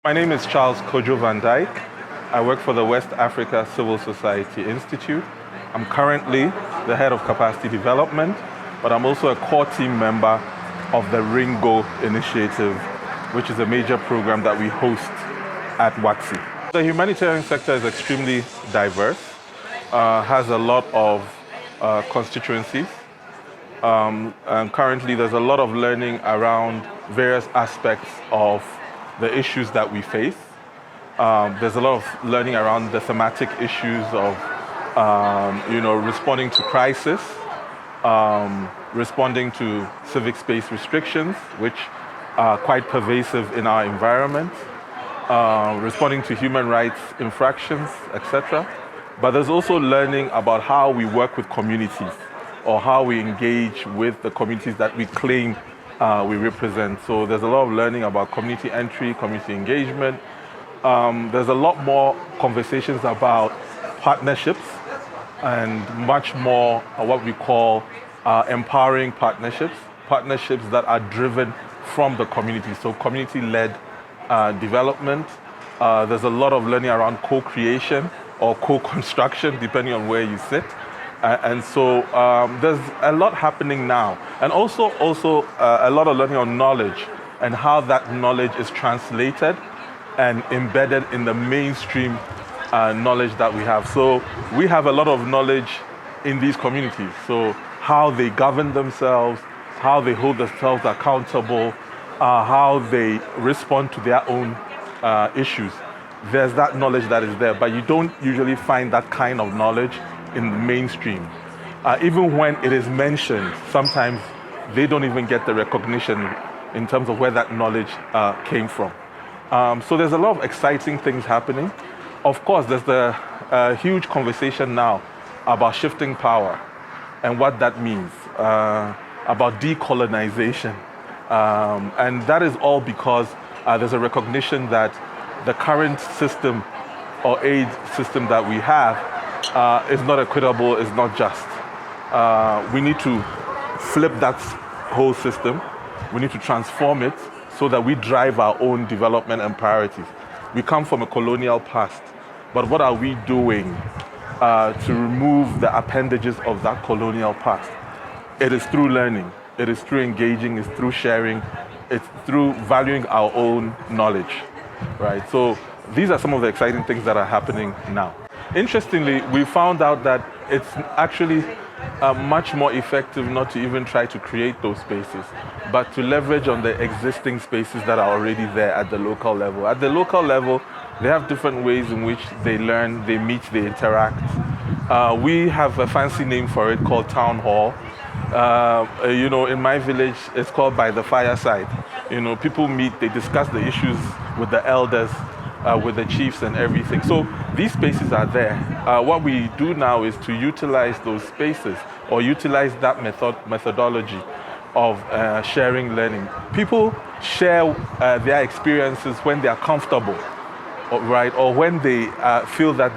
My name is Charles Kojo Vandyck. I work for the West Africa Civil Society Institute. I'm currently the head of capacity development, but I'm also a core team member of the INGO initiative, which is a major program that we host at WACCI. The humanitarian sector is extremely diverse, has a lot of constituencies. And currently there's a lot of learning around various aspects of the issues that we face. There's a lot of learning around the thematic issues of responding to crisis, responding to civic space restrictions, which are quite pervasive in our environment, responding to human rights infractions, etc. But there's also learning about how we work with communities or how we engage with the communities that we claim we represent. So there's a lot of learning about community entry, community engagement. There's a lot more conversations about partnerships and much more what we call empowering partnerships that are driven from the community. So community-led development. There's a lot of learning around co-creation or co-construction, depending on where you sit. And so there's a lot happening now. And also a lot of learning on knowledge and how that knowledge is translated and embedded in the mainstream knowledge that we have. So we have a lot of knowledge in these communities. So how they govern themselves, how they hold themselves accountable, how they respond to their own issues. There's that knowledge that is there, but you don't usually find that kind of knowledge in the mainstream. Even when it is mentioned, sometimes they don't even get the recognition in terms of where that knowledge came from. So there's a lot of exciting things happening. Of course, there's the huge conversation now about shifting power and what that means, about decolonization. And that is all because there's a recognition that the current system or aid system that we have is not equitable, is not just. We need to flip that whole system. We need to transform it so that we drive our own development and priorities. We come from a colonial past, but what are we doing to remove the appendages of that colonial past? It is through learning, it is through engaging, it's through sharing, it's through valuing our own knowledge, right? So these are some of the exciting things that are happening now. Interestingly, we found out that it's actually much more effective not to even try to create those spaces, but to leverage on the existing spaces that are already there at the local level. At the local level, they have different ways in which they learn, they meet, they interact. We have a fancy name for it called Town Hall. In my village, it's called By the Fireside. People meet, they discuss the issues with the elders, with the chiefs and everything. So these spaces are there. What we do now is to utilize those spaces or utilize that methodology of sharing learning. People share their experiences when they are comfortable, right? Or when they feel that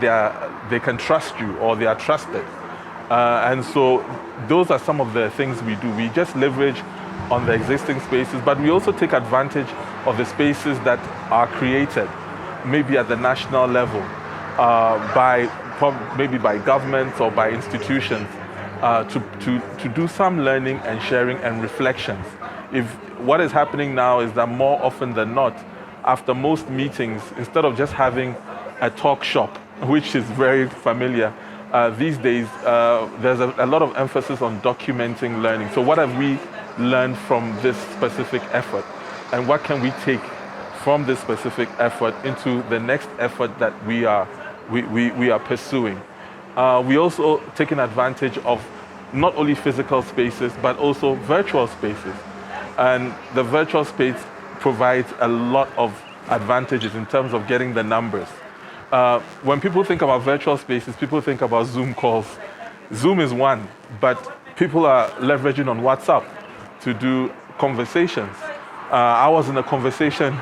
they can trust you or they are trusted. And so those are some of the things we do. We just leverage on the existing spaces, but we also take advantage of the spaces that are created, maybe at the national level, maybe by governments or by institutions, to do some learning and sharing and reflections. If what is happening now is that more often than not, after most meetings, instead of just having a talk shop, which is very familiar, these days there's a lot of emphasis on documenting learning. So what have we learned from this specific effort? And what can we take from this specific effort into the next effort that we are pursuing? We also taking advantage of not only physical spaces, but also virtual spaces. And the virtual space provides a lot of advantages in terms of getting the numbers. When people think about virtual spaces, people think about Zoom calls. Zoom is one, but people are leveraging on WhatsApp to do conversations. I was in a conversation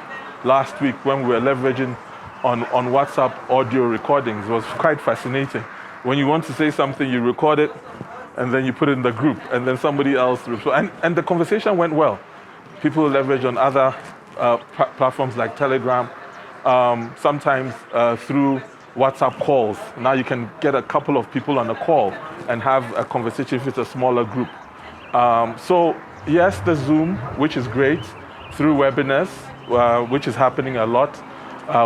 last week when we were leveraging on WhatsApp audio recordings. It was quite fascinating. When you want to say something, you record it, and then you put it in the group, and then somebody else, and the conversation went well. People leverage on other platforms like Telegram sometimes through WhatsApp calls. Now you can get a couple of people on a call and have a conversation if it's a smaller group. So yes, the Zoom, which is great, through webinars, which is happening a lot.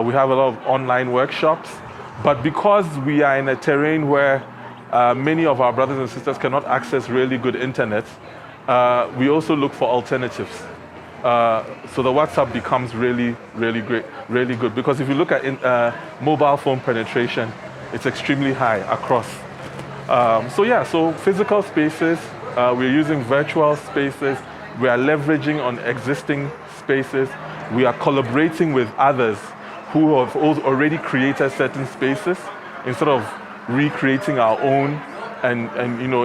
We have a lot of online workshops, but because we are in a terrain where many of our brothers and sisters cannot access really good internet, we also look for alternatives. So the WhatsApp becomes really, really great, really good. Because if you look at mobile phone penetration, it's extremely high across. So physical spaces, we're using virtual spaces, we are leveraging on existing spaces, we are collaborating with others who have already created certain spaces instead of recreating our own and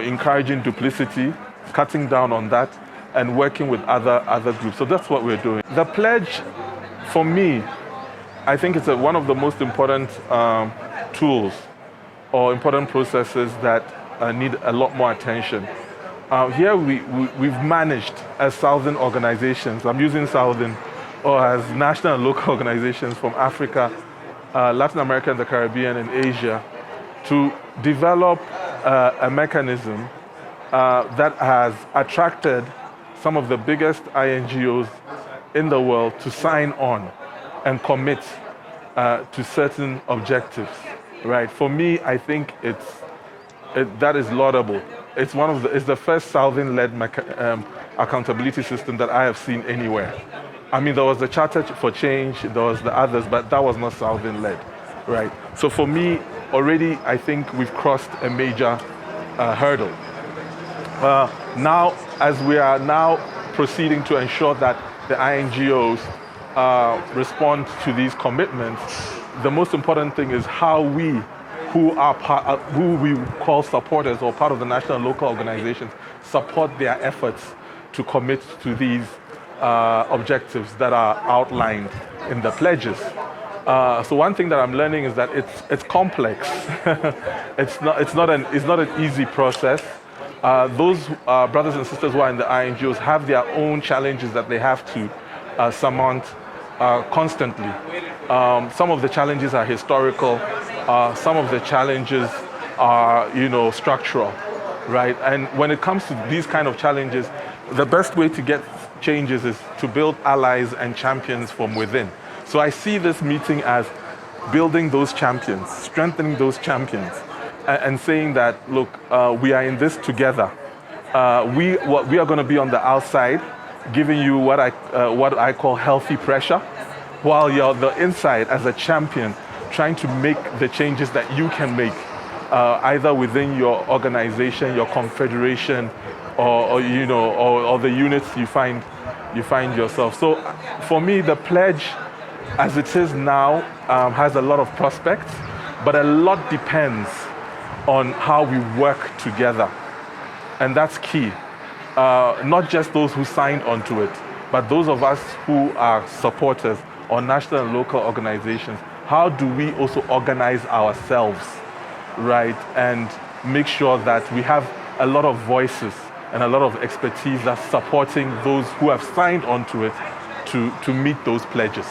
encouraging duplicity, cutting down on that, and working with other groups. So that's what we're doing. The pledge, for me, I think it's one of the most important tools or important processes that need a lot more attention. Here we've managed as Southern organizations, I'm using Southern, or as national and local organizations from Africa, Latin America, the Caribbean, and Asia, to develop a mechanism that has attracted some of the biggest INGOs in the world to sign on and commit to certain objectives. Right? For me, I think that is laudable. It's the first Southern-led accountability system that I have seen anywhere. I mean, there was the Charter for Change, there was the others, but that was not Southern-led, right? So for me, already, I think we've crossed a major hurdle. Now, as we are now proceeding to ensure that the INGOs respond to these commitments, the most important thing is how we, who we call supporters or part of the national and local organizations, support their efforts to commit to these objectives that are outlined in the pledges. So one thing that I'm learning is that it's complex. it's not an easy process. Those brothers and sisters who are in the INGOs have their own challenges that they have to surmount constantly. Some of the challenges are historical. Some of the challenges are, structural, right? And when it comes to these kind of challenges, the best way to get changes is to build allies and champions from within. So I see this meeting as building those champions, strengthening those champions, and saying that, look, we are in this together. We are going to be on the outside, giving you what I call healthy pressure, while you're on the inside as a champion, trying to make the changes that you can make, either within your organization, your confederation, or the units you find yourself. So for me, the pledge, as it is now, has a lot of prospects, but a lot depends on how we work together. And that's key. Not just those who signed onto it, but those of us who are supporters or national and local organizations. How do we also organize ourselves, right? And make sure that we have a lot of voices and a lot of expertise that's supporting those who have signed onto it to meet those pledges.